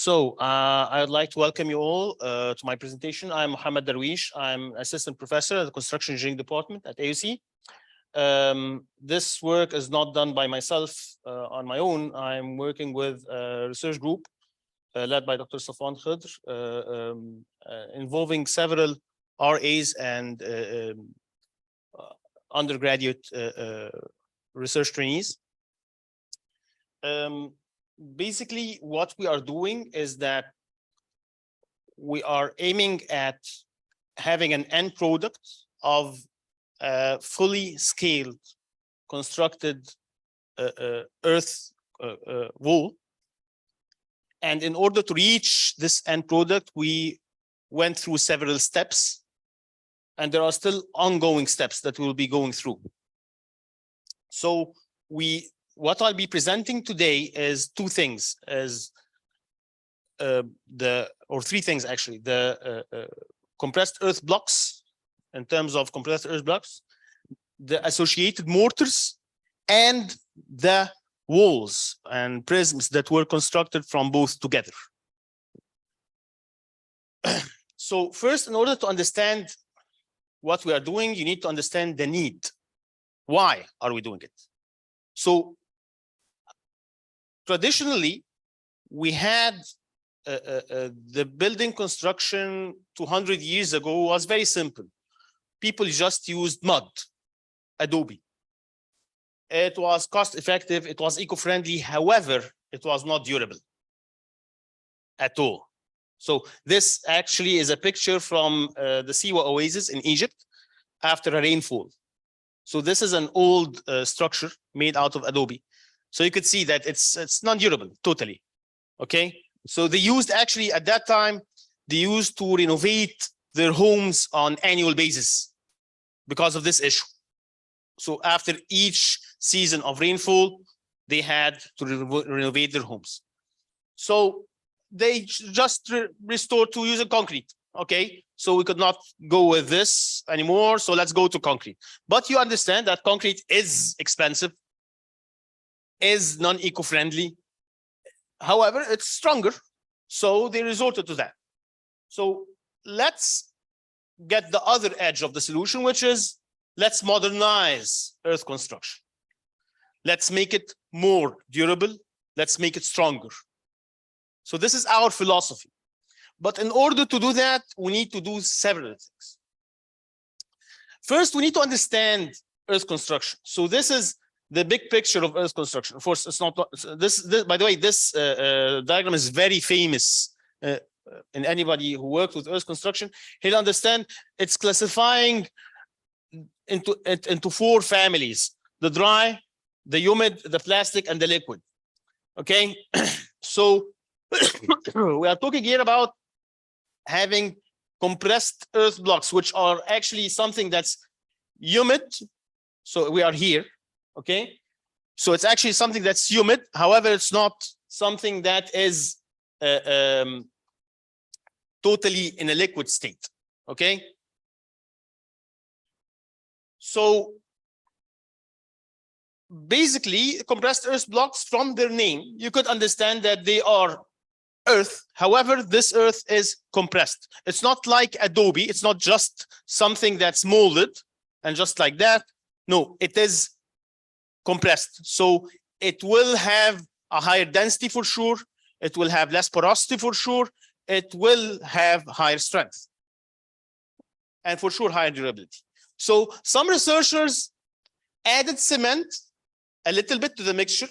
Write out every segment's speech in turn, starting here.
I would like to welcome you all to my presentation. I'm Mohamed Darwish. I'm assistant professor at the construction engineering department at AUC. This work is not done by myself on my own. I'm working with a research group led by Dr. Safwan Khidr, involving several RAs and undergraduate research trainees. Basically, what we are doing is that we are aiming at having an end product of a fully scaled, constructed earth wall. And in order to reach this end product, we went through several steps, and there are still ongoing steps that we'll be going through. So what I'll be presenting today is two things, three things actually: the compressed earth blocks, in terms of compressed earth blocks, the associated mortars, and the walls and prisms that were constructed from both together. So first, in order to understand what we are doing, you need to understand the need. Why are we doing it? So traditionally, we had the building construction 200 years ago was very simple. People just used mud, adobe. It was cost effective, it was eco-friendly, however, it was not durable at all. So this actually is a picture from the Siwa Oasis in Egypt after a rainfall. So this is an old structure made out of adobe. So you could see that it's non-durable, totally, okay? So they used, actually at that time, they used to renovate their homes on annual basis because of this issue. So after each season of rainfall, they had to renovate their homes. So they just restored to using concrete, okay? So we could not go with this anymore, so let's go to concrete. But you understand that concrete is expensive, is non-eco-friendly. However, it's stronger, so they resorted to that. So let's get the other edge of the solution, which is let's modernize earth construction. Let's make it more durable. Let's make it stronger. So this is our philosophy. But in order to do that, we need to do several things. First, we need to understand earth construction. So this is the big picture of earth construction. Of course, it's not this. By the way, this diagram is very famous. And anybody who worked with earth construction, he'll understand it's classifying into four families: the dry, the humid, the plastic, and the liquid. Okay, so we are talking here about having compressed earth blocks, which are actually something that's humid. So we are here. Okay, so it's actually something that's humid. However, it's not something that is totally in a liquid state. Okay, so basically, compressed earth blocks, from their name, you could understand that they are earth. However, this earth is compressed. It's not like adobe. It's not just something that's molded and just like that. No, it is compressed. So it will have a higher density for sure. It will have less porosity for sure. It will have higher strength and for sure higher durability. So some researchers added cement a little bit to the mixture,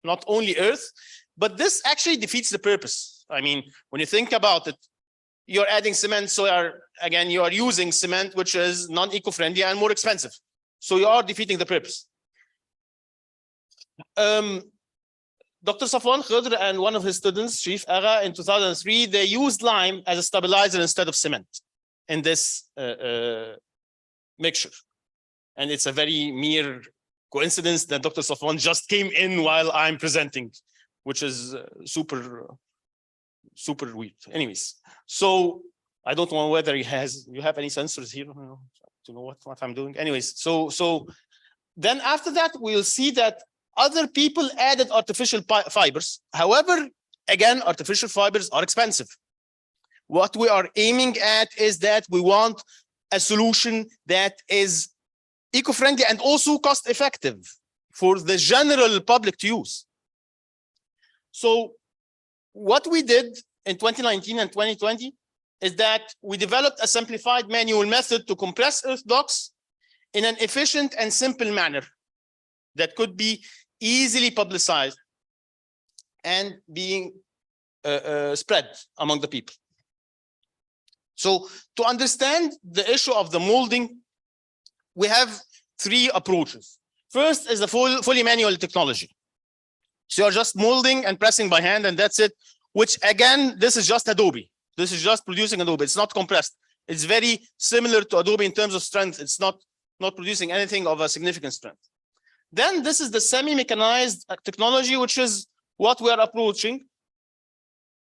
not only earth, but this actually defeats the purpose. I mean, when you think about it, you're adding cement, so you are using cement, which is non-eco-friendly and more expensive. So you are defeating the purpose. Dr. Safwan Khidr and one of his students, Sharif Agha, in 2003, they used lime as a stabilizer instead of cement in this mixture. And it's a very mere coincidence that Dr. Safwan just came in while I'm presenting, which is super weird. Anyways, so I don't know whether you have any sensors here to know what I'm doing. Anyways, so then after that, we'll see that other people added artificial fibers. However, Again, artificial fibers are expensive. What we are aiming at is that we want a solution that is eco-friendly and also cost-effective for the general public to use. So what we did in 2019 and 2020 is that we developed a simplified manual method to compress earth blocks in an efficient and simple manner that could be easily publicized and being spread among the people. So to understand the issue of the molding, we have three approaches. First is the fully manual technology. So you're just molding and pressing by hand, and that's it, which again, this is just Adobe. This is just producing Adobe. It's not compressed. It's very similar to Adobe in terms of strength. It's not producing anything of a significant strength. Then this is the semi-mechanized technology, which is what we are approaching,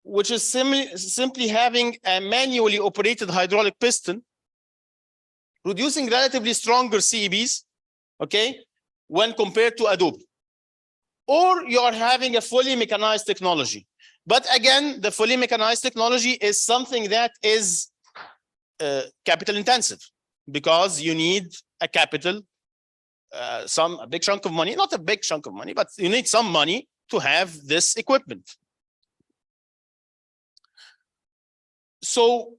which is simply having a manually operated hydraulic piston producing relatively stronger CEBs, okay, when compared to Adobe. Or you are having a fully mechanized technology. But again, the fully mechanized technology is something that is capital intensive, because you need a capital, a big chunk of money, not a big chunk of money, but you need some money to have this equipment. So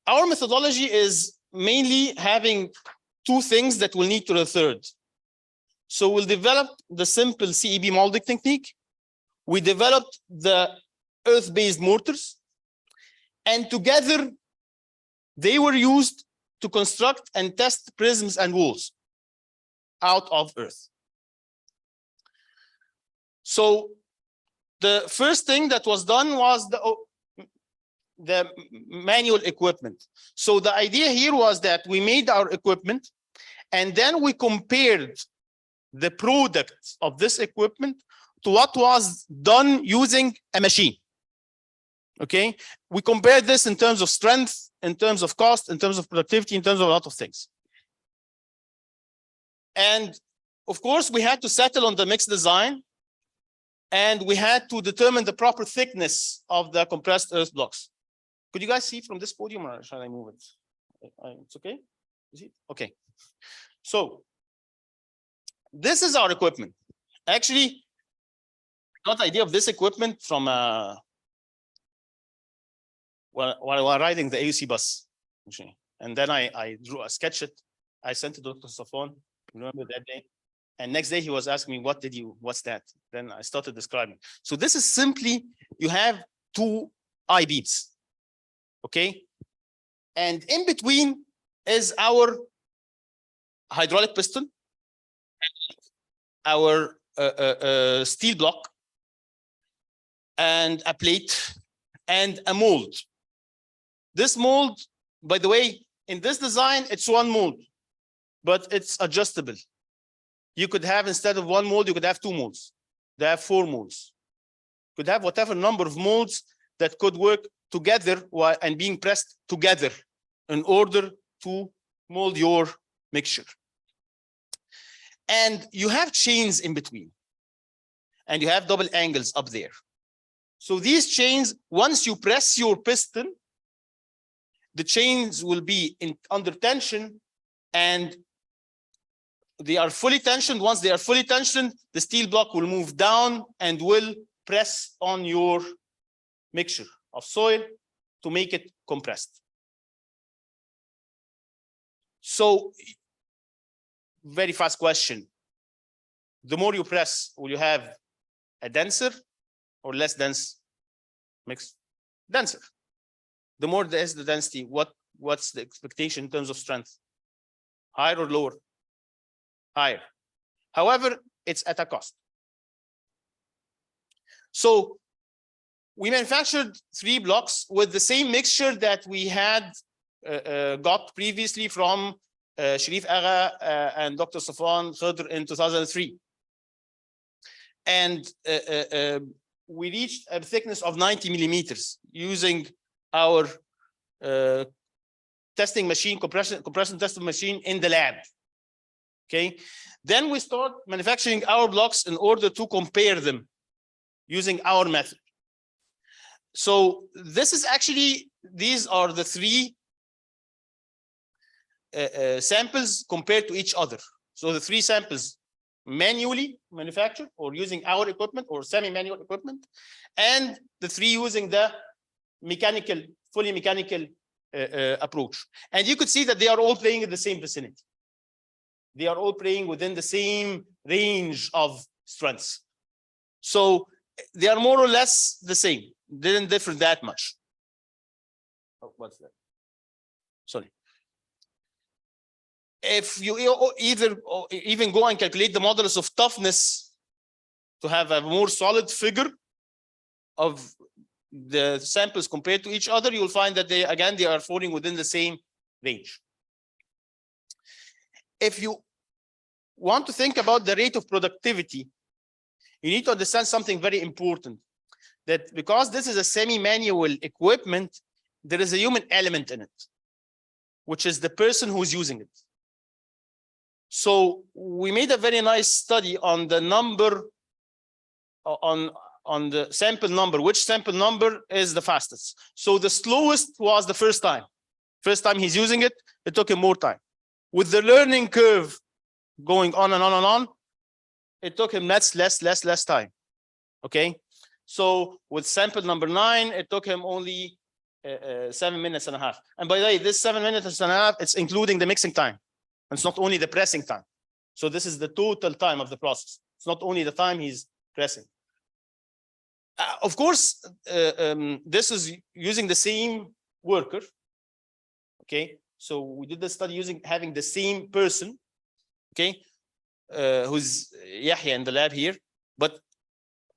our methodology is mainly having two things that will need to the third. So we'll develop the simple CEB molding technique. We developed the earth-based mortars, and together they were used to construct and test prisms and walls out of earth. So the first thing that was done was the manual equipment. So the idea here was that we made our equipment, and then we compared the product of this equipment to what was done using a machine. Okay, we compared this in terms of strength, in terms of cost, in terms of productivity, in terms of a lot of things. And of course, we had to settle on the mixed design, and we had to determine the proper thickness of the compressed earth blocks. Could you guys see from this podium, or shall I move it? It's okay? Is it? Okay. So this is our equipment. Actually, I got the idea of this equipment from while riding the AUC bus. And then I sketched it. I sent it to Dr. Safwan, remember that day? And next day he was asking me, what's that? Then I started describing. So this is simply, you have two I-beams. Okay, and in between is our hydraulic piston, our steel block, and a plate, and a mold. This mold, by the way, in this design, it's one mold, but it's adjustable. You could have, instead of one mold, you could have two molds. They have 4 molds. You could have whatever number of molds that could work together and being pressed together in order to mold your mixture. And you have chains in between, and you have double angles up there. So these chains, once you press your piston, the chains will be under tension, and they are fully tensioned. Once they are fully tensioned, the steel block will move down and will press on your mixture of soil to make it compressed. So, very fast question. The more you press, will you have a denser or less dense mix? Denser. The more there is the density, what's the expectation in terms of strength? Higher or lower? Higher. However, it's at a cost. So we manufactured 3 blocks with the same mixture that we had got previously from Sharif Agha and Dr. Safwan Khadr in 2003. And we reached a thickness of 90 millimeters using our testing machine, compression testing machine in the lab. Okay. Then we start manufacturing our blocks in order to compare them using our method. So this is actually, these are the three samples compared to each other. So the three samples manually manufactured or using our equipment or semi-manual equipment, and the three using the mechanical, fully mechanical approach. And you could see that they are all playing in the same vicinity. They are all playing within the same range of strengths. So they are more or less the same, didn't differ that much. Oh, what's that? Sorry. If you even go and calculate the modulus of toughness to have a more solid figure of the samples compared to each other, you'll find that they are falling within the same range. If you want to think about the rate of productivity, you need to understand something very important, that because this is a semi-manual equipment, there is a human element in it, which is the person who's using it. So we made a very nice study on the number, on the sample number, which sample number is the fastest. So the slowest was the first time. First time he's using it, it took him more time. With the learning curve going on and on and on, it took him less time. Okay. So with sample number 9, it took him only 7 minutes and a half. And by the way, this 7 minutes and a half, it's including the mixing time. It's not only the pressing time. So this is the total time of the process. It's not only the time he's pressing. Of course, this is using the same worker. Okay. So we did the study having the same person. Okay. Who's Yahya in the lab here, but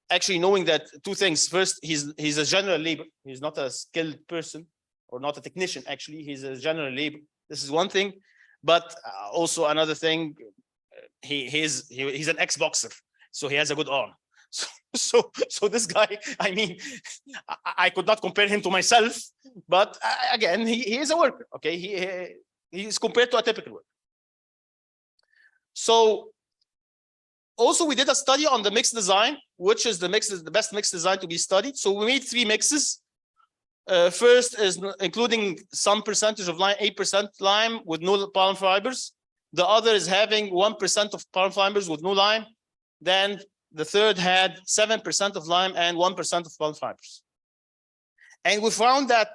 actually knowing that two things. First, he's a general labor. He's not a skilled person or not a technician. Actually, he's a general labor. This is one thing, but also another thing, he's an ex-boxer, so he has a good arm. So this guy, I mean, I could not compare him to myself, but again, he is a worker. Okay, he's compared to a typical worker. So also we did a study on the mix design, which is the best mix design to be studied. So we made 3 mixes. First is including some percentage of lime, 8% lime with no palm fibers. The other is having 1% of palm fibers with no lime. Then the third had 7% of lime and 1% of palm fibers. And we found that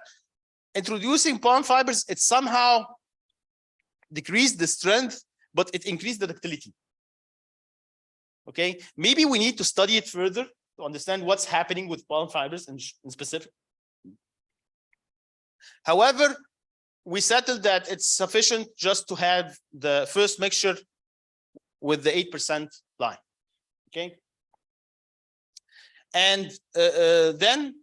introducing palm fibers, it somehow decreased the strength, but it increased the ductility. Okay, maybe we need to study it further to understand what's happening with palm fibers in specific. However, we settled that it's sufficient just to have the first mixture with the 8% lime. Okay, and then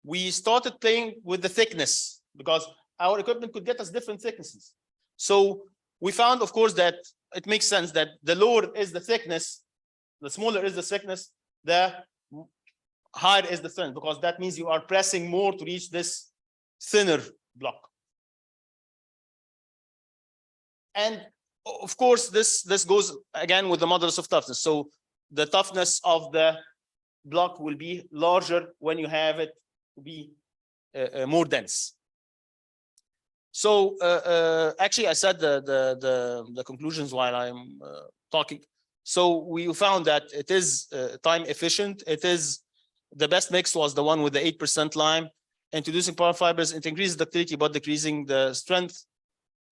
we started playing with the thickness because our equipment could get us different thicknesses. So we found, of course, that it makes sense that the lower is the thickness, the smaller is the thickness, the higher is the strength, because that means you are pressing more to reach this thinner block. And of course, this goes again with the modulus of toughness. So the toughness of the block will be larger when you have it to be more dense. So actually, I said the conclusions while I'm talking. So we found that it is time efficient. It is the best mix was the one with the 8% lime. Introducing palm fibers, it increases ductility but decreasing the strength.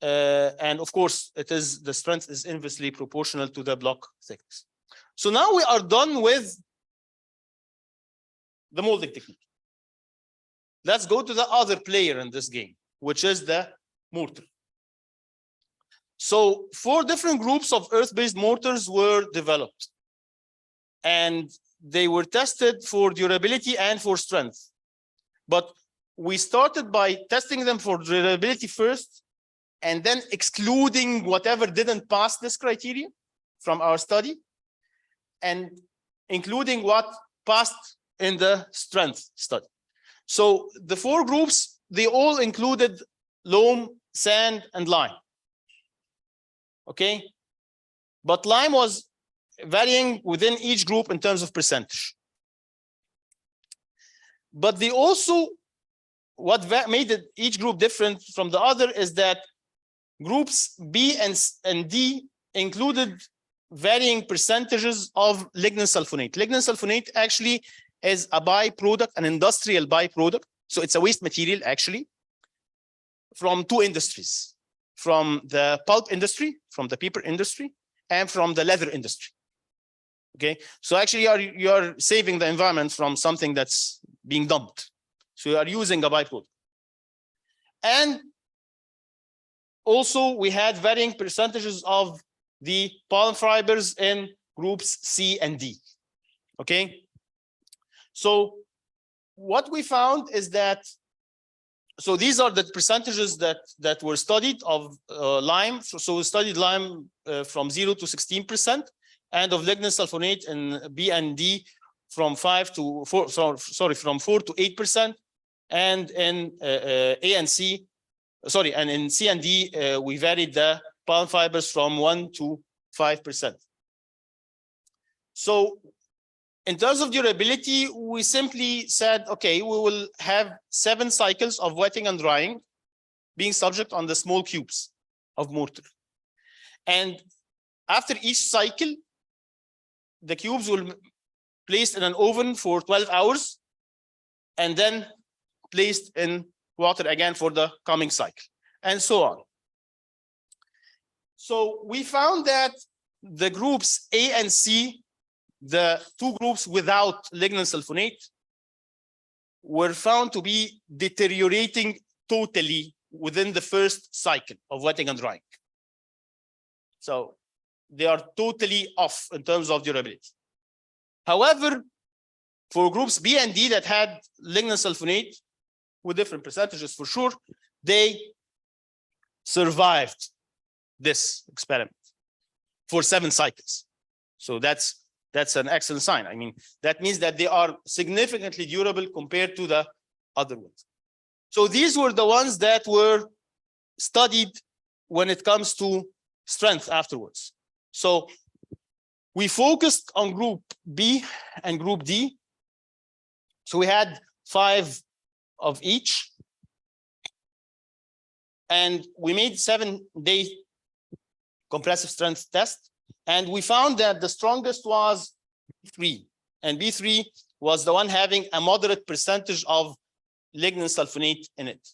And of course, the strength is inversely proportional to the block thickness. So now we are done with the molding technique. Let's go to the other player in this game, which is the mortar. So 4 different groups of earth-based mortars were developed, and they were tested for durability and for strength. But we started by testing them for durability first, and then excluding whatever didn't pass this criteria from our study, and including what passed in the strength study. So the 4 groups, they all included loam, sand, and lime. Okay, but lime was varying within each group in terms of percentage. But they also, what made each group different from the other is that groups B and D included varying percentages of lignin sulfonate. Lignin sulfonate actually is a byproduct, an industrial byproduct. So it's a waste material actually from two industries, from the pulp industry, from the paper industry, and from the leather industry. Okay, so actually you're saving the environment from something that's being dumped. So you are using a byproduct. And also we had varying percentages of the palm fibers in groups C and D. Okay, so what we found is that, so these are the percentages that were studied of lime. So we studied lime from 0 to 16%, and of lignin sulfonate in B and D from 4 to 8%, and in A and C, and in C and D we varied the palm fibers from 1 to 5%. So in terms of durability, we simply said, okay, we will have 7 cycles of wetting and drying being subject on the small cubes of mortar. And after each cycle, the cubes will be placed in an oven for 12 hours and then placed in water again for the coming cycle, and so on. So we found that the groups A and C, the two groups without lignin sulfonate, were found to be deteriorating totally within the first cycle of wetting and drying. So they are totally off in terms of durability. However, for groups B and D that had lignin sulfonate with different percentages for sure, they survived this experiment for 7 cycles. So that's an excellent sign. I mean, that means that they are significantly durable compared to the other ones. So these were the ones that were studied when it comes to strength afterwards. So we focused on group B and group D. So we had 5 of each. And we made 7-day compressive strength test. And we found that the strongest was B3. And B3 was the one having a moderate percentage of lignin sulfonate in it.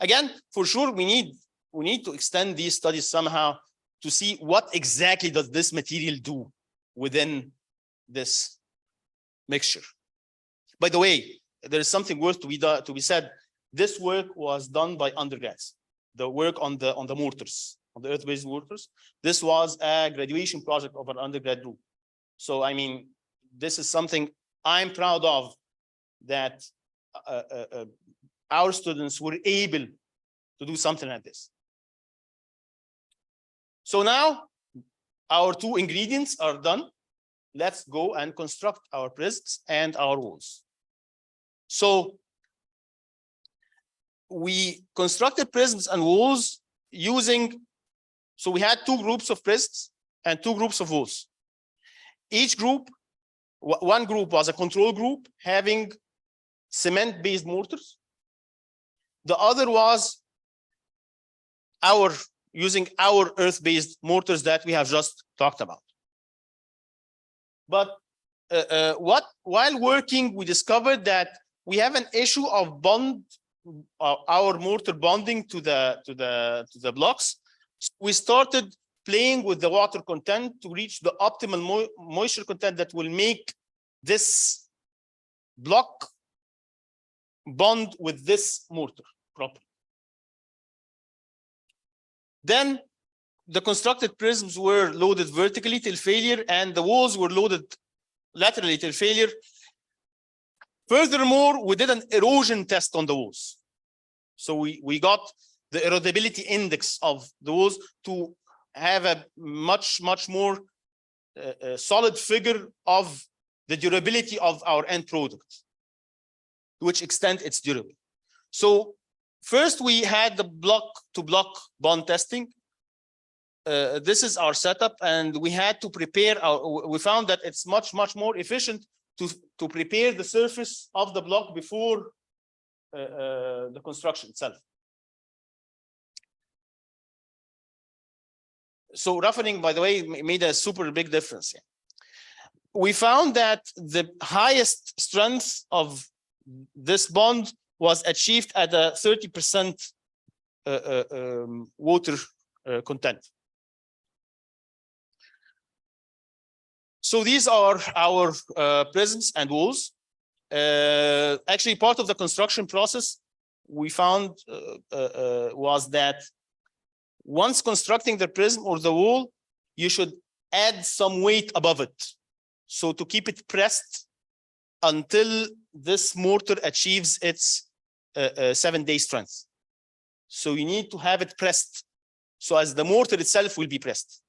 Again, for sure, we need to extend these studies somehow to see what exactly does this material do within this mixture. By the way, there is something worth to be said. This work was done by undergrads. The work on the mortars, on the earth-based mortars. This was a graduation project of an undergrad group. So I mean, this is something I'm proud of, that our students were able to do something like this. So now our 2 ingredients are done. Let's go and construct our prisms and our walls. So we constructed prisms and walls using, so we had 2 groups of prisms and 2 groups of walls. Each group, one group was a control group having cement-based mortars. The other was using our earth-based mortars that we have just talked about. But while working, we discovered that we have an issue of our mortar bonding to the blocks. So we started playing with the water content to reach the optimal moisture content that will make this block bond with this mortar properly. Then the constructed prisms were loaded vertically till failure, and the walls were loaded laterally till failure. Furthermore, we did an erosion test on the walls. So we got the erodibility index of the walls to have a much more solid figure of the durability of our end product, to which extent it's durable. So first we had the block-to-block bond testing. This is our setup, and we had to prepare we found that it's much more efficient to prepare the surface of the block before the construction itself. So roughening, by the way, made a super big difference. Yeah. We found that the highest strength of this bond was achieved at a 30% water content. So these are our prisms and walls. Actually, part of the construction process we found was that once constructing the prism or the wall, you should add some weight above it. So to keep it pressed until this mortar achieves its 7-day strength. So you need to have it pressed, so as the mortar itself will be pressed.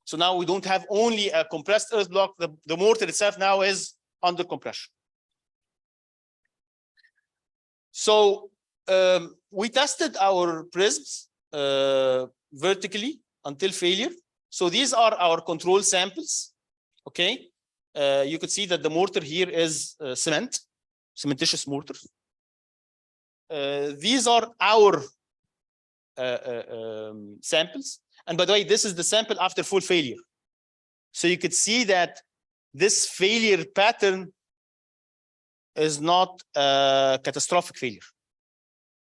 So now we don't have only a compressed earth block, the mortar itself now is under compression. So we tested our prisms vertically until failure. So these are our control samples. Okay, you could see that the mortar here is cementitious mortar. These are our samples. And by the way, this is the sample after full failure. So you could see that this failure pattern is not a catastrophic failure.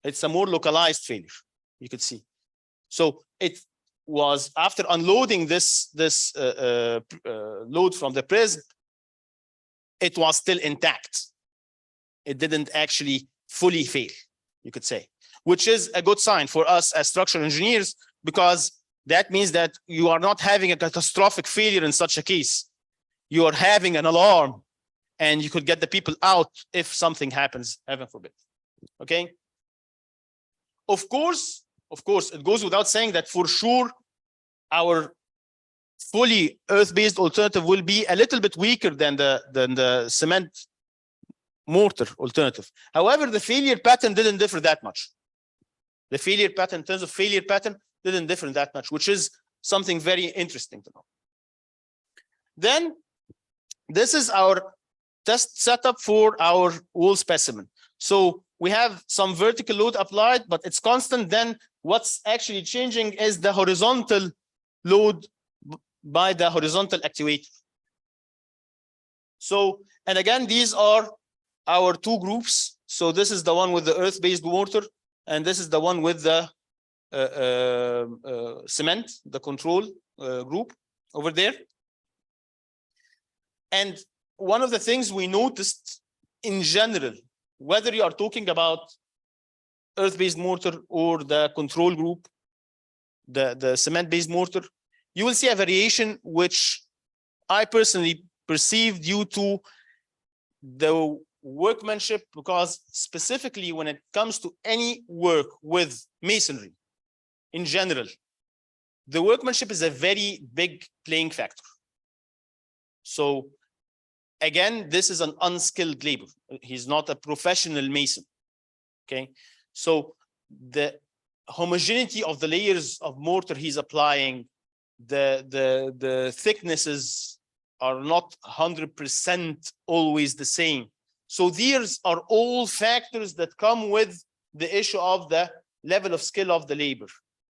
It's a more localized failure, you could see. So it was after unloading this load from the prism, it was still intact. It didn't actually fully fail, you could say, which is a good sign for us as structural engineers, because that means that you are not having a catastrophic failure in such a case. You are having an alarm, and you could get the people out if something happens, heaven forbid. Okay. Of course, it goes without saying that for sure, our fully earth-based alternative will be a little bit weaker than the cement mortar alternative. However, the failure pattern didn't differ that much. The failure pattern, in terms of failure pattern, didn't differ that much, which is something very interesting to know. Then, this is our test setup for our wall specimen. So we have some vertical load applied, but it's constant. Then what's actually changing is the horizontal load by the horizontal actuator. So, and again, these are our two groups. So this is the one with the earth-based mortar, and this is the one with the cement, the control group over there. And one of the things we noticed in general, whether you are talking about earth-based mortar or the control group, the cement-based mortar, you will see a variation which I personally perceive due to the workmanship, because specifically when it comes to any work with masonry in general, the workmanship is a very big playing factor. So again, this is an unskilled labor. He's not a professional mason. Okay, so the homogeneity of the layers of mortar he's applying, the thicknesses are not 100% always the same. So these are all factors that come with the issue of the level of skill of the labor.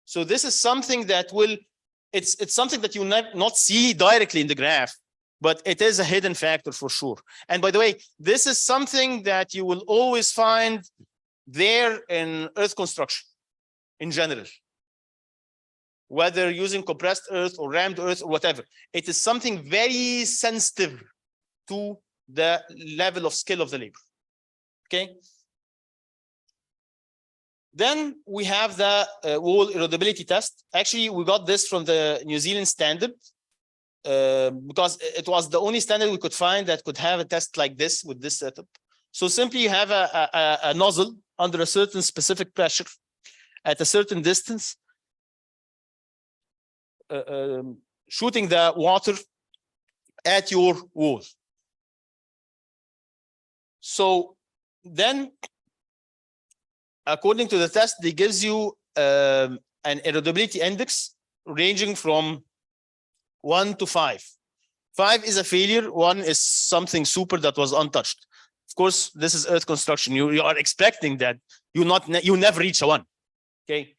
So this is something that will, it's something that you not see directly in the graph, but it is a hidden factor for sure. And by the way, this is something that you will always find there in earth construction in general, whether using compressed earth or rammed earth or whatever. It is something very sensitive to the level of skill of the labor. Okay. Then we have the wall erodibility test. Actually, we got this from the New Zealand standard because it was the only standard we could find that could have a test like this with this setup. So simply you have a nozzle under a certain specific pressure at a certain distance, shooting the water at your wall. So then, according to the test, it gives you an erodibility index ranging from 1 to 5. 5 is a failure. 1 is something super that was untouched. Of course, this is earth construction. You are expecting that you never reach a 1. Okay.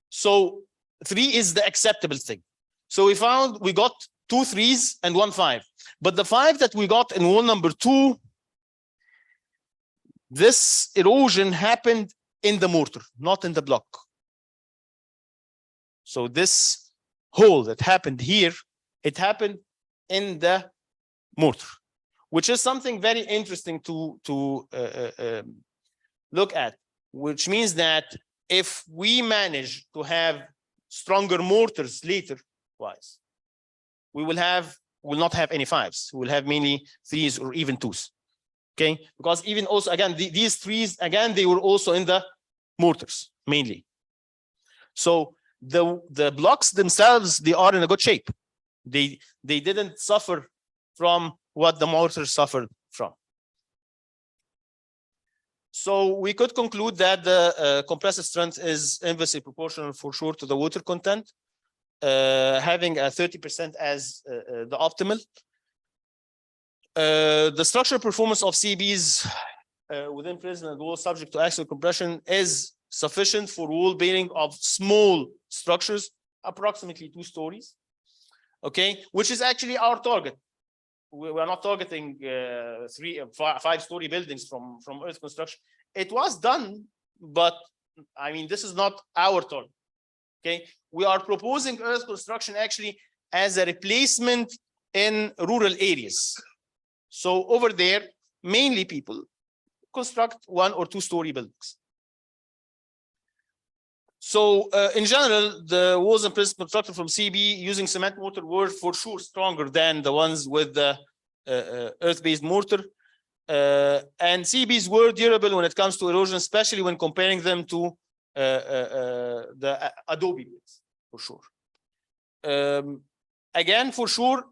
So 3 is the acceptable thing. So we got 2 3s and 1 5. But the 5 that we got in wall number 2, this erosion happened in the mortar, not in the block. So this hole that happened here, it happened in the mortar, which is something very interesting to look at, which means that if we manage to have stronger mortars later wise, we will not have any 5s. We will have mainly 3s or even 2s. Okay, because even also again these 3s again, they were also in the mortars mainly. So the blocks themselves, they are in a good shape. They didn't suffer from what the mortars suffered from. So we could conclude that the compressive strength is inversely proportional for sure to the water content, having a 30% as the optimal. The structural performance of CBs within prison and wall subject to axial compression is sufficient for wall bearing of small structures, approximately 2 stories. Okay, which is actually our target. We are not targeting 3 or 5-story buildings from earth construction. It was done, but I mean, this is not our target. Okay, we are proposing earth construction actually as a replacement in rural areas. So over there, mainly people construct 1 or 2-story buildings. So in general, the walls and prisons constructed from CB using cement mortar were for sure stronger than the ones with the earth-based mortar. And CBs were durable when it comes to erosion, especially when comparing them to the adobe bricks, for sure. Again, for sure,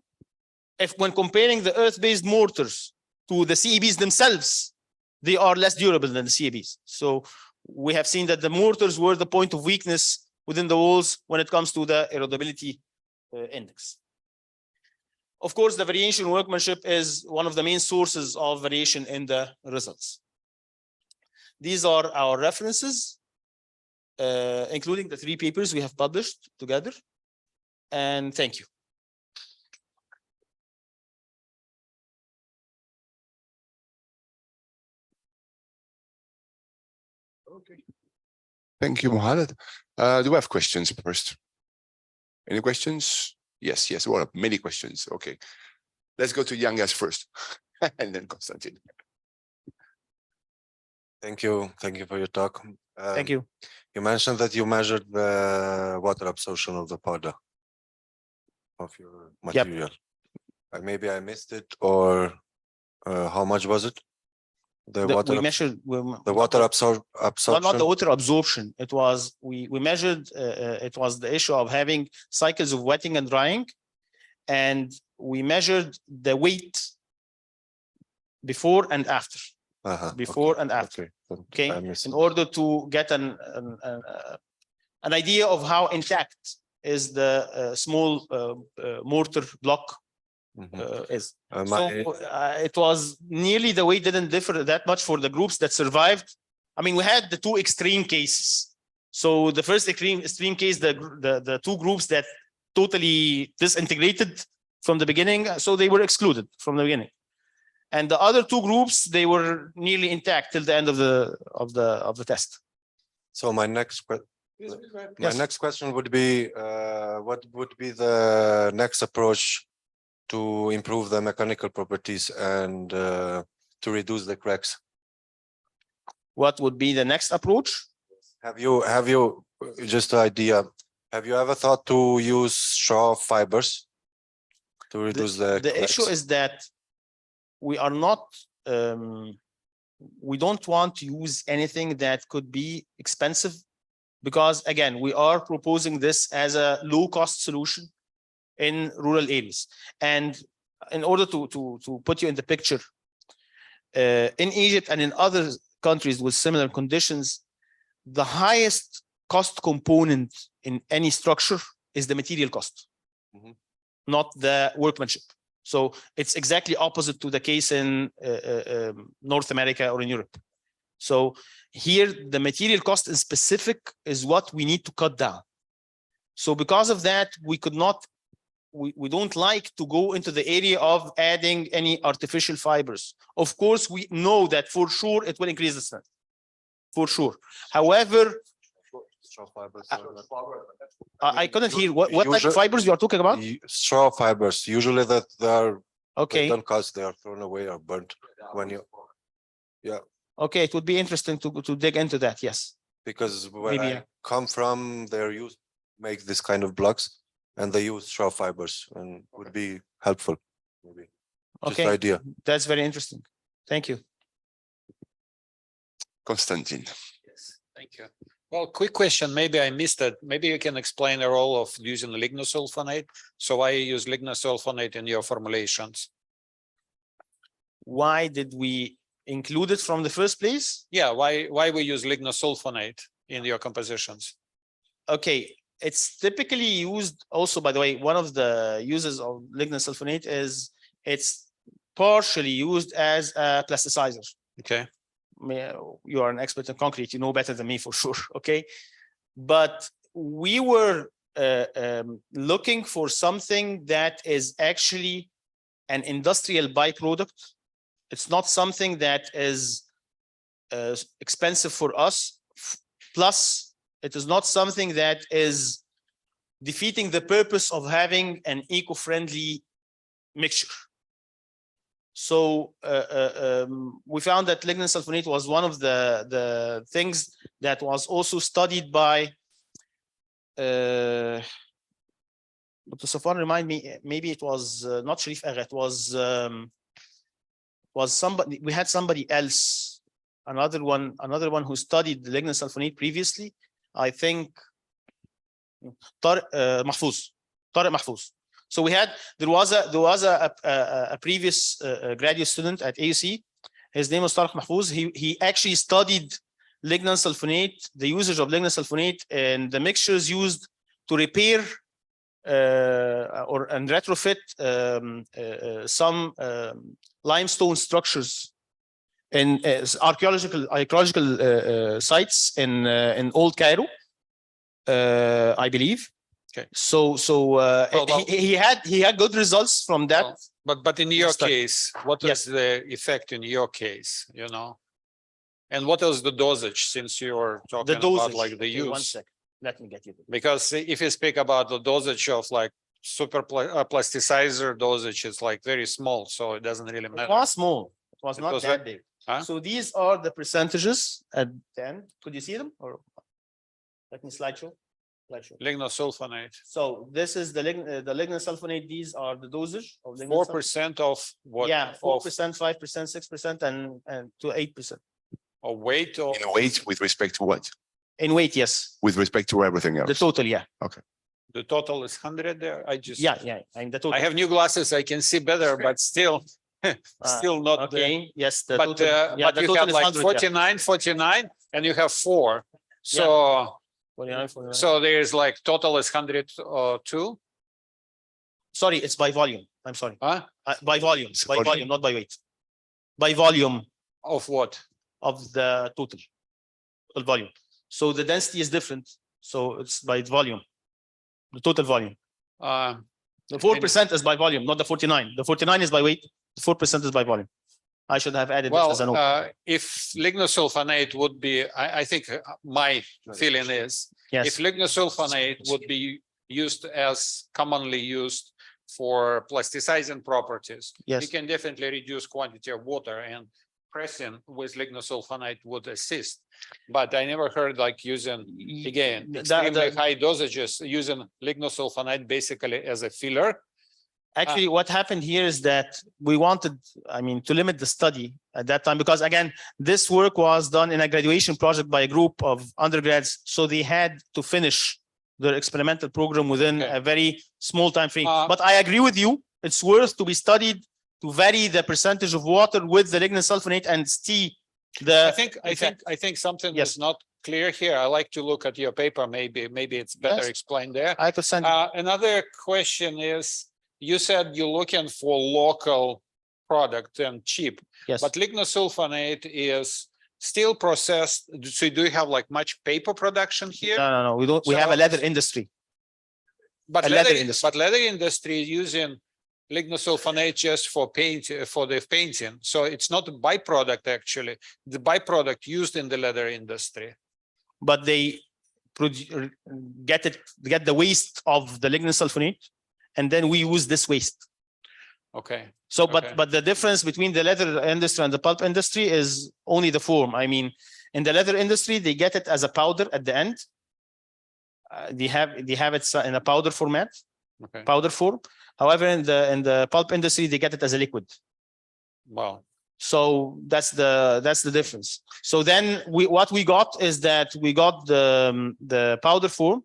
when comparing the earth-based mortars to the CEBs themselves, they are less durable than the CEBs. So we have seen that the mortars were the point of weakness within the walls when it comes to the erodibility index. Of course, the variation in workmanship is one of the main sources of variation in the results. These are our references, including the 3 papers we have published together. And thank you. Okay. Thank you, Mohamed. Do we have questions first? Any questions? Yes, yes. Well, many questions. Okay. Let's go to Yangas first, and then Konstantin. Thank you. Thank you for your talk. Thank you. You mentioned that you measured the water absorption of the powder of your material. Yep. Maybe I missed it, or how much was it? We measured the water absorption. Not the water absorption. It was we measured. It was the issue of having cycles of wetting and drying, and we measured the weight before and after. Before and after. Okay. In order to get an idea of how intact is the small mortar block. Is. It was nearly the weight didn't differ that much for the groups that survived. I mean, we had the 2 extreme cases. So the first extreme case, the 2 groups that totally disintegrated from the beginning, so they were excluded from the beginning. And the other 2 groups, they were nearly intact till the end of the test. So my next question would be, what would be the next approach to improve the mechanical properties and to reduce the cracks? What would be the next approach? Have you just an idea? Have you ever thought to use straw fibers to reduce the cracks? Issue is that we are not. We don't want to use anything that could be expensive, because again, we are proposing this as a low-cost solution in rural areas. And in order to put you in the picture, in Egypt and in other countries with similar conditions, the highest cost component in any structure is the material cost, not the workmanship. So it's exactly opposite to the case in North America or in Europe. So here, the material cost in specific is what we need to cut down. So because of that, we could not, we don't like to go into the area of adding any artificial fibers. Of course, we know that for sure it will increase the strength, for sure. However, I couldn't hear what type of fibers you are talking about. Straw fibers, usually that they are, Okay. they don't cost, they are thrown away or burnt when you, yeah. Okay, it would be interesting to dig into that. Yes. Because where Maybe, I yeah. come from, they're used make this kind of blocks and they use straw fibers and would be helpful. Maybe. Just Okay. idea. That's very interesting. Thank you. Konstantin. Yes, thank you. Well, quick question, maybe I missed it. Maybe you can explain the role of using lignosulfonate. So why you use lignosulfonate in your formulations? Why did we include it from the first place? Yeah, why we use lignosulfonate in your compositions? Okay, it's typically used also, by the way, one of the uses of lignosulfonate is it's partially used as a plasticizer. Okay. You are an expert in concrete, you know better than me for sure. Okay, but we were looking for something that is actually an industrial byproduct. It's not something that is expensive for us. Plus, it is not something that is defeating the purpose of having an eco-friendly mixture. So we found that lignosulfonate was one of the things that was also studied by Dr. Safwan, remind me, maybe it was not Sharif Agha, it was somebody, we had somebody else, another one who studied the lignosulfonate previously, I think Tariq Mahfouz. So we had, there was a previous graduate student at AUC. His name was Tariq Mahfouz. He actually studied lignosulfonate, the usage of lignosulfonate and the mixtures used to repair and retrofit some limestone structures in archaeological sites in old Cairo, I believe. Okay. So he had good results from that. Well, but in your study. case, what is the effect in your case, you know? And what is the dosage, since you're talking about like the use? 1 second. Let me get you. Because if you speak about the dosage of like super plasticizer dosage, it's like very small, so it doesn't really It matter. was small. It was not was that big. Huh? So these are the percentages at the end. Could you see them? Or let me slideshow. Lignosulfonate. So this is the lignosulfonate. These are the dosage of 4% of what? Yeah, 4%, 5%, 6%, and to 8%. Of weight or? In weight with respect to what? In weight, yes. With respect to everything else. The total, yeah. The total is 100 there. I just. Yeah. And the total. I have new glasses. I can see better, but still, still not. Okay. Yes. The But, total. Yeah, but the you total have is like 100, 49, and you have 4. So, 49, 49. so there's like total is 102. Sorry, it's by volume. I'm sorry. Huh? By volume. By volume. volume, not by weight. By volume Of what? of the total volume. So the density is different. So it's by volume. The total volume. The 4% is by volume, not the 49. The 49 is by weight. The 4% is by volume. I should have added this as a note. Well, if lignosulfonate would be, I think my feeling is, Yes. if lignosulfonate would be used as commonly used for plasticizing properties, Yes. you can definitely reduce quantity of water, and pressing with lignosulfonate would assist. But I never heard like using, again, extremely high dosages, using lignosulfonate basically as a filler. Actually, what happened here is that we wanted, to limit the study at that time, because again, this work was done in a graduation project by a group of undergrads. So they had to finish their experimental program within a very small time frame. But I agree with you. It's worth to be studied to vary the percentage of water with the lignosulfonate and see the. I think something Yes. is not clear here. I like to look at your paper. Maybe it's better Yes. explained there. I could send. Another question is, you said you're looking for local product and cheap, Yes. but lignosulfonate is still processed. So do you have like much paper production here? No, we don't. We have a So- leather industry. But a leather industry. But leather industry is using lignosulfonate just for paint, for the painting. So it's not a byproduct actually. The byproduct used in the leather industry. But they get the waste of the lignosulfonate, and then we use this waste. Okay. So, Okay. but the difference between the leather industry and the pulp industry is only the form. I mean, in the leather industry, they get it as a powder at the end. They have it in a powder format, Okay. powder form. However, in the pulp industry, they get it as a liquid. Wow. So that's the difference. So then what we got is that we got the powder form,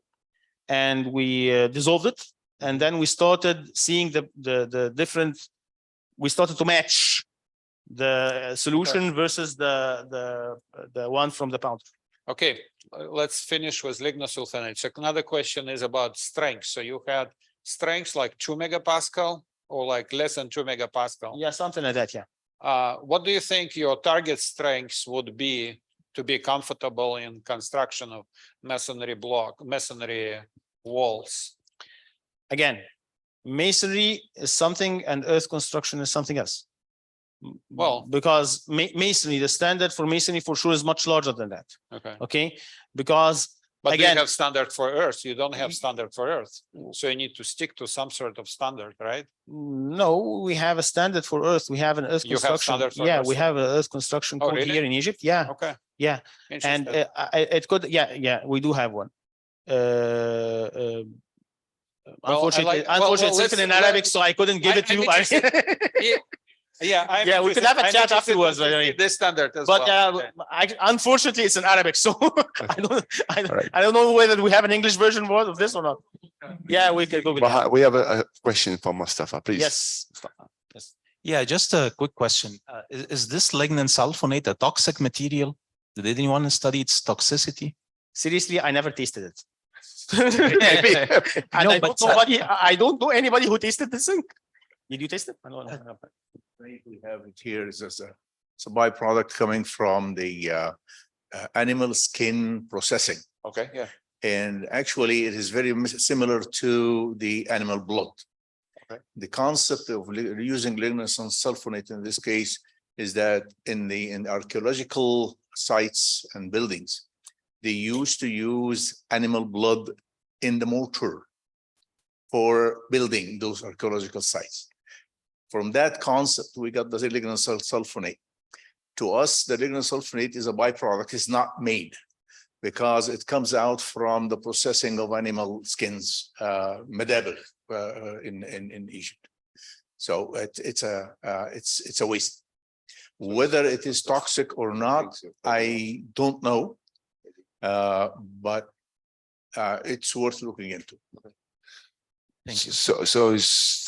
and we dissolved it, and then we started seeing the different. We started to match the solution versus the one from the powder. Okay, let's finish with lignosulfonate. So another question is about strength. So you had strengths like 2 megapascal or like less than 2 megapascal. Yeah, something like that. Yeah. What do you think your target strengths would be to be comfortable in construction of masonry walls? Again, masonry is something, and earth construction is something else. Well- because masonry, the standard for masonry for sure is much larger than that. Okay, Okay, because but again, you have standard for earth. You don't have standard for earth. So you need to stick to some sort of standard, right? no, we have a standard for earth. We have an earth You have construction. standard for Yeah, earth? we have an earth construction Oh, code really? here in Egypt. Yeah, Okay. yeah, and Interesting. it could. Yeah, we do have one. Unfortunately, it's written in Arabic, so I couldn't give it to you. Yeah, Yeah, we could have a chat afterwards, by the way. This standard as But well. Okay. unfortunately, it's in Arabic, so Right. I don't know whether we have an English version of this or not. Yeah, we can go with that. We have a question from Mustafa, please. Yes. Yes. Yeah, just a quick question. Is this lignin sulfonate a toxic material? Did anyone study its toxicity? Seriously, I never tasted it. And No, I don't know anybody who tasted this thing. Did you taste it? I don't know. We have it here is as it's a byproduct coming from the animal skin processing. Okay, yeah. And actually, it is very similar to the animal blood. Okay. The concept of using lignin sulfonate in this case is that in archaeological sites and buildings, they used to use animal blood in the mortar for building those archaeological sites. From that concept, we got the lignin sulfonate. To us, the lignin sulfonate is a byproduct, it's not made because it comes out from the processing of animal skins, medabel, in Egypt. So it's a waste. Whether it is toxic or not, I don't know, but it's worth looking into. Thank you.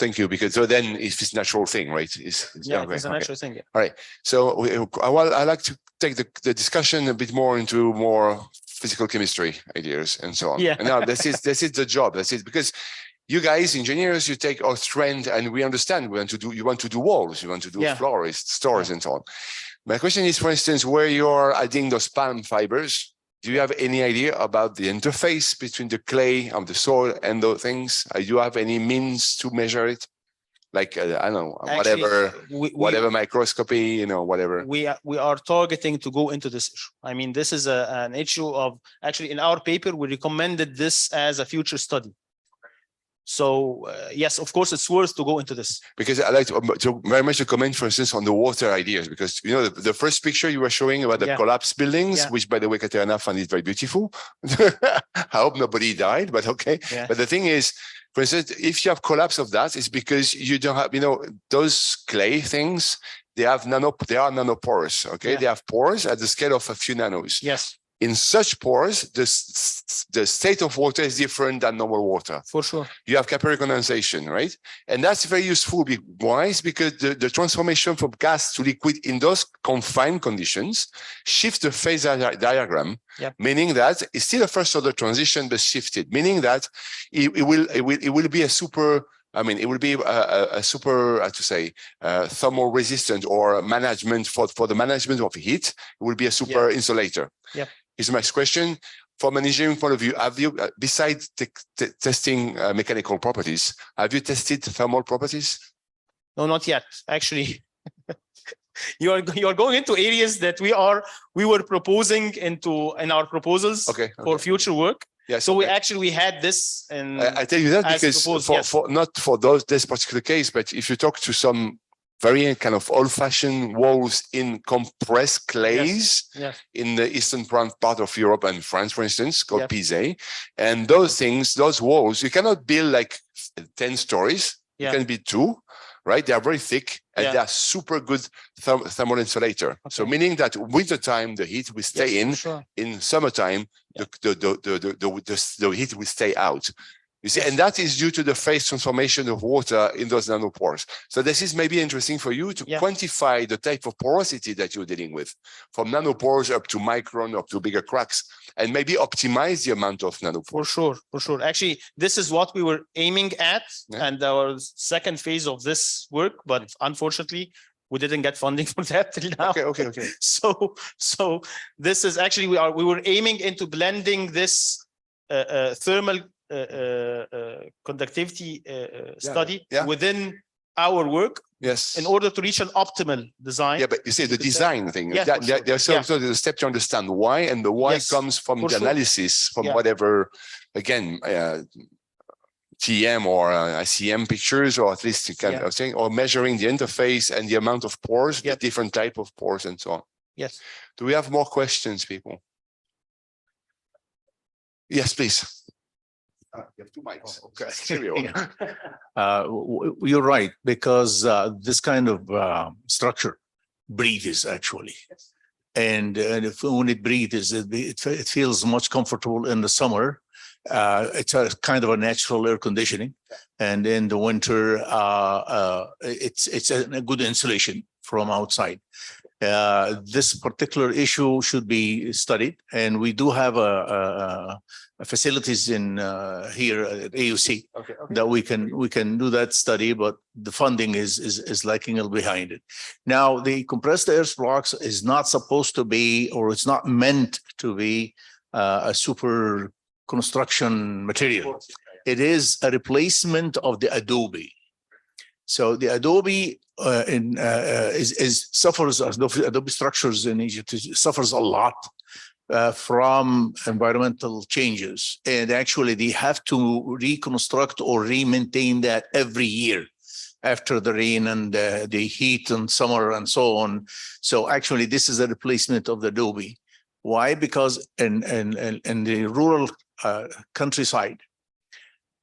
Thank you, because so then it's a natural thing, right? Yeah, okay, it's a okay. natural thing. Yeah. So I like to take the discussion a bit more into more physical chemistry ideas and so on. Yeah. And now this is the job. That's it, because you guys, engineers, you take our strength, and we understand you want to do walls, you want to do Yeah. floors, stores, and so on. My question is, for instance, where you're adding those palm fibers, do you have any idea about the interface between the clay of the soil and those things? Do you have any means to measure it? Like, I don't know, Actually, whatever microscopy, whatever. we are targeting to go into this issue. I mean, this is an issue of, actually in our paper, we recommended this as a future study. So yes, of course, it's worth to go into this. Because I like to very much to comment, for instance, on the water ideas, because the first picture you were showing about the Yeah. collapsed buildings, Yeah. which by the way, Katerina found it very beautiful. I hope nobody died, but okay. Yeah. But the thing is, for instance, if you have collapse of that, it's because you don't have, those clay things, they are nanoporous, okay? Yeah. They have pores at the scale of a few nanos. Yes, In such pores, the state of water is different than normal water. for sure. You have capillary condensation, right? And that's very useful. Why? It's because the transformation from gas to liquid in those confined conditions shifts the phase diagram, Yep. meaning that it's still a first order transition, but shifted, meaning that it will be a super I mean, it will be a super, to say, thermal resistant or management for the management of heat. It will be a super insulator. Yeah. Here's my next question. From an engineering point of view, have you, besides testing mechanical properties, have you tested thermal properties? No, not yet. Actually, you are going into areas that we were proposing in our proposals for future work. Yeah, so we had this, and I tell you that because for not for this particular case, but if you talk to some very kind of old-fashioned walls in compressed clays in the eastern part of Europe and France, for instance, called Pisé, and those walls, you cannot build like 10 stories. You can be 2. Right, they are very thick and they are super good thermal insulator. So meaning that winter time the heat will stay in summertime the heat will stay out. You see, and that is due to the phase transformation of water in those nanopores. So this is maybe interesting for you to quantify the type of porosity that you're dealing with, from nanopores up to micron, up to bigger cracks, and maybe optimize the amount of nanopores. For sure. Actually, this is what we were aiming at, and our second phase of this work, but unfortunately, we didn't get funding for that till now. Okay. So this is actually we were aiming into blending this thermal conductivity study within our work. Yes. In order to reach an optimal design. Yeah, but you see the design thing. There's also the step to understand why, and the why comes from the analysis from whatever, again, TM or ICM pictures, or at least kind of thing, or measuring the interface and the amount of pores, the different type of pores, and so on. Yes. Do we have more questions, people? Yes, please. You have 2 mics. You're right, because this kind of structure breathes actually. And when it breathes, it feels much comfortable in the summer. It's a kind of a natural air conditioning. And in the winter, it's a good insulation from outside. This particular issue should be studied, and we do have facilities in here at AUC that we can do that study, but the funding is lagging a little behind it. Now, the compressed air blocks is not supposed to be, or it's not meant to be a super construction material. It is a replacement of the Adobe. So the Adobe suffers, Adobe structures in Egypt suffers a lot from environmental changes. And actually they have to reconstruct or re-maintain that every year after the rain and the heat and summer and so on. So actually this is a replacement of the Adobe. Why? Because in the rural countryside,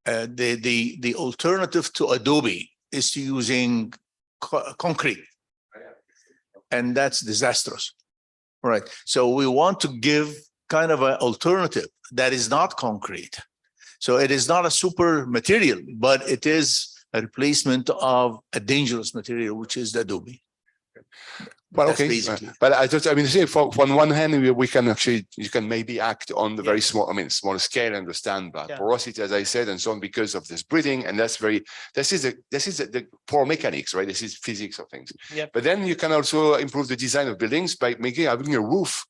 the alternative to Adobe is to using concrete, and that's disastrous. Right. So we want to give kind of an alternative that is not concrete. So it is not a super material, but it is a replacement of a dangerous material, which is the Adobe. Well, okay, but I mean, say on one hand, we can actually, you can maybe act on the very small, smaller scale, understand that porosity, as I said, and so on, because of this breathing, and this is the pore mechanics, right? This is physics of things. But then you can also improve the design of buildings by having a roof,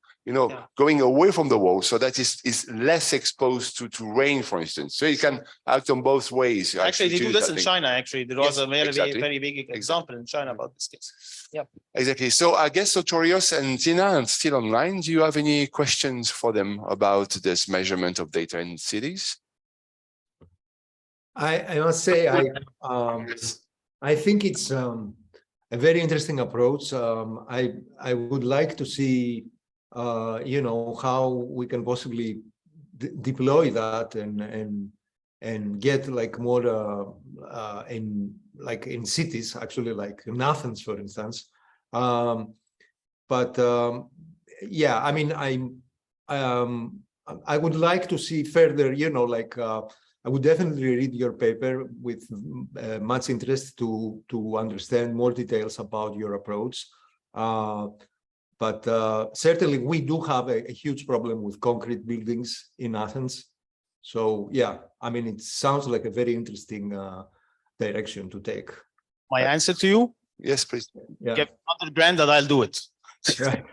going away from the wall, so that is less exposed to rain, for instance. So you can act on both ways. Actually, they do this in China. Actually, there was a very big example in China about this case. Yeah, exactly. So I guess Sotorios and Tina are still online. Do you have any questions for them about this measurement of data in cities? I must say, I think it's a very interesting approach. I would like to see, how we can possibly deploy that and get like more in cities, actually, like in Athens, for instance. Yeah, I mean, I would like to see further, I would definitely read your paper with much interest to understand more details about your approach. But certainly we do have a huge problem with concrete buildings in Athens. So yeah, I mean, it sounds like a very interesting direction to take. My answer to you, Yes, please. Yeah. give 100 grand and I'll do it. Right.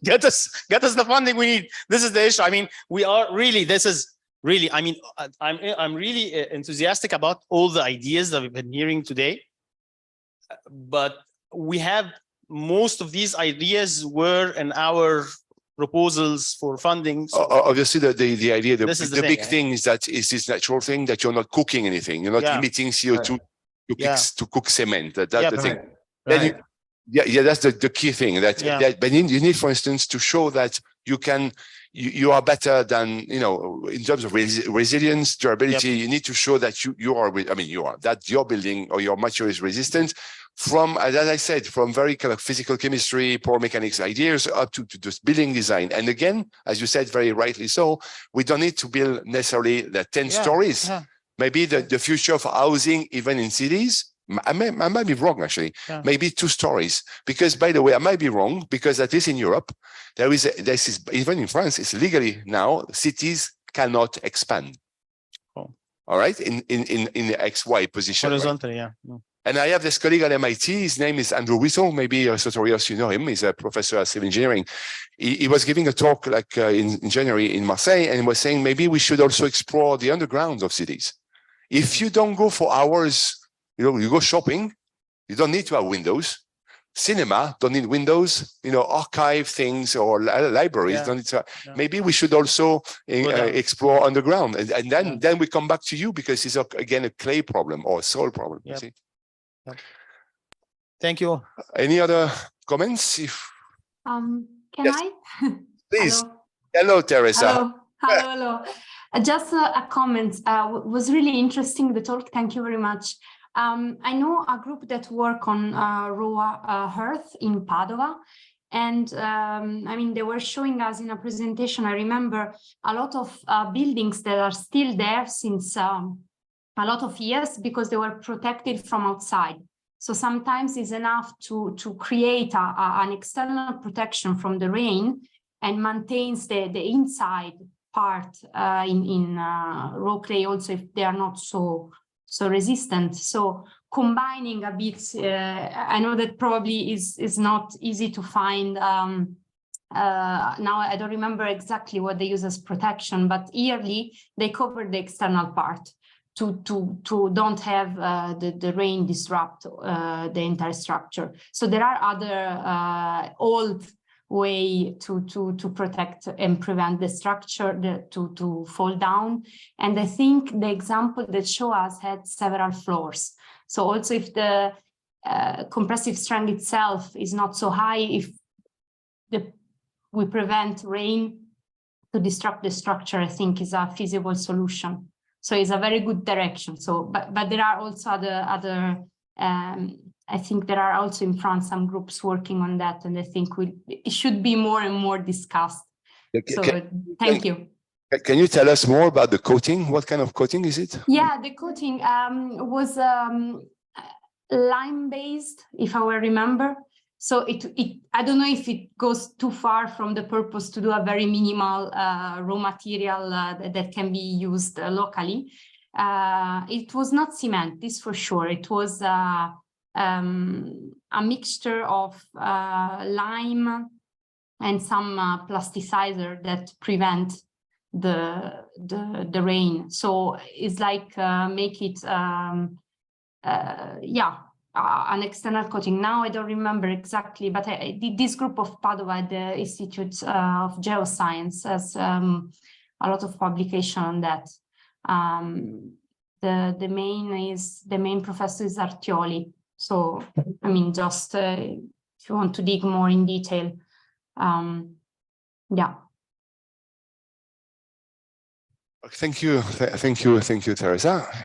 Get us the funding we need. This is the issue. I mean, we are really, this is really, I mean, I'm really enthusiastic about all the ideas that we've been hearing today. But we have most of these ideas were in our proposals for funding. So Obviously, the idea, This is the the big thing, thing is that is this natural thing that you're not cooking anything. You're not Yeah. emitting CO2 Yeah. to cook cement. That's Yeah, the thing. Right. Then Right. Yeah, that's the key thing Yeah. but you need, for instance, to show that you are better than, you know, in terms of resilience, durability, you need to show that that your building or your material is resistant from, as I said, from very kind of physical chemistry, power mechanics ideas up to this building design. And again, as you said, very rightly so, we don't need to build necessarily the 10 stories. Yeah. Maybe the future of housing, even in cities, I might be wrong, actually. Yeah. Maybe 2 stories. Because, by the way, I might be wrong, because at least in Europe, this is even in France, it's legally now, cities cannot expand. Oh. All right, in the XY position. Right? Horizontally, yeah. No. And I have this colleague at MIT. His name is Andrew Whistle. Maybe Sotorios, you know him. He's a professor at civil engineering. He was giving a talk like in January in Marseille, and was saying maybe we should also explore the undergrounds of cities. If you don't go for hours, you know, you go shopping, you don't need to have windows. Cinema don't need windows. You know, archive things or libraries don't need to. Maybe we should also explore underground, and then we come back to you, because it's again a clay problem or a soil problem. You see? Thank you. Any other comments? Can Yes. I? Please. Hello. Hello, Teresa. Hello. Just a comment. Was really interesting, the talk. Thank you very much. I know a group that work on raw earth in Padova. And I mean, they were showing us in a presentation, I remember a lot of buildings that are still there since a lot of years, because they were protected from outside. So sometimes it's enough to create an external protection from the rain and maintains the inside part in raw clay also, if they are not so resistant. So combining a bit, I know that probably is not easy to find. Now I don't remember exactly what they use as protection, but yearly they cover the external part to don't have the rain disrupt the entire structure. So there are other old way to protect and prevent the structure to fall down. And I think the example that show us had several floors. So also if the compressive strength itself is not so high, if we prevent rain to disrupt the structure, I think is a feasible solution. So it's a very good direction. So, but there are also other I think there are also in France some groups working on that, and I think it should be more and more discussed. So thank you. Can you tell us more about the coating? What kind of coating is it? Yeah, the coating was lime-based, if I will remember. So I don't know if it goes too far from the purpose to do a very minimal raw material that can be used locally. It was not cement, this for sure. It was a mixture of lime and some plasticizer that prevent the rain. So it's like make it an external coating. Now I don't remember exactly, but this group of Padova, the Institute of Geoscience, has a lot of publication on that. The main professor is Artioli. So I mean, just if you want to dig more in detail, yeah. Thank you, Teresa.